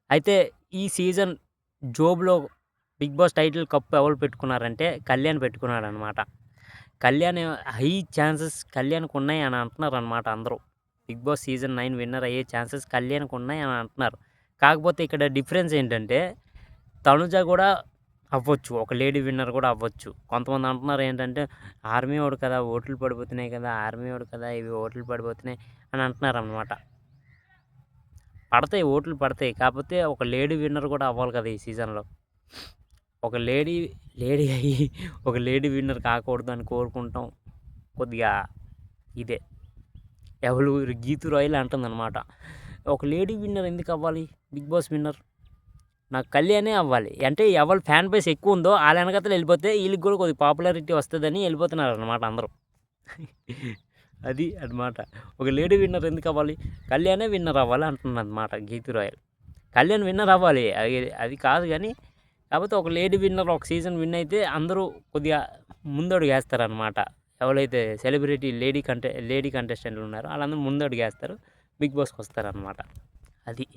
అయితే ఈ సీజన్ జోబ్‌లో 'బిగ్ బాస్' టైటిల్ కప్ ఎవరు పెట్టుకున్నారంటే కళ్యాణ్ పెట్టుకున్నాడనమాట. కళ్యాణ్ హై ఛాన్సెస్ కళ్యాణ్‌కున్నాయి అని అంటున్నారనమాట అందరూ. 'బిగ్ బాస్' సీజన్ 9 విన్నర్ అయ్యే ఛాన్సెస్ కళ్యాణ్‌కున్నాయి అని అంటున్నారు. కాకపోతే ఇక్కడ డిఫరెన్స్ ఏంటంటే తనుజ గూడా అవ్వచ్చు. ఒక లేడీ విన్నర్ గూడా అవ్వచ్చు. కొంతమంది అంటున్నారు ఏంటంటే ఆర్మీ వోడు కదా! ఓట్లు పడిపోతున్నాయి కదా! ఆర్మీ వోడు కదా! ఇవి ఓట్లు పడిపోతున్నాయి అని అంటున్నారనమాట. పడతాయి. ఓట్లు పడతాయి. కాపోతే ఒక లేడీ విన్నర్ గూడా అవ్వాలి కదా! ఈ సీజన్‌లో. ఒక లేడీ, లేడీ అయ్యి ఒక లేడీ విన్నర్ కాకూడదని కోరుకుంటాం. కొద్దిగా ఇదే. ఎవలు 'గీతూ రాయల్' అంటుందనమాట. ఒక లేడీ విన్నర్ ఎందుకవ్వాలి 'బిగ్ బాస్' విన్నర్? నాకు కళ్యాణే అవ్వాలి. అంటే ఎవరి ఫ్యాన్ బేస్ ఎక్కువుందో ఆళ్ళ ఎనకాతల ఎళ్ళిపోతే ఈళ్ళకి గూడా కొద్దిగా పాపులారిటీ వస్తదని ఎళ్ళిపోతున్నారనమాట అందరూ. అది అన్నమాట. ఒక లేడీ విన్నర్ ఎందుకవ్వాలి? కళ్యాణే విన్నర్ అవ్వాలి అంటుందనమాట 'గీతూ రాయల్'. కళ్యాణ్ విన్నర్ అవ్వాలి. అది కాదు గానీ, కాపోతే ఒక లేడీ విన్నర్ ఒక సీజన్ విన్ అయితే అందరూ కొద్దిగా ముందడుగేస్తారనమాట. ఎవలైతే సెలబ్రిటీ లేడీ కంటెస్టెంట్లున్నారో ఆళ్ళందరూ ముందడుగేస్తారు. 'బిగ్ బాస్'కొస్తారనమాట. అది.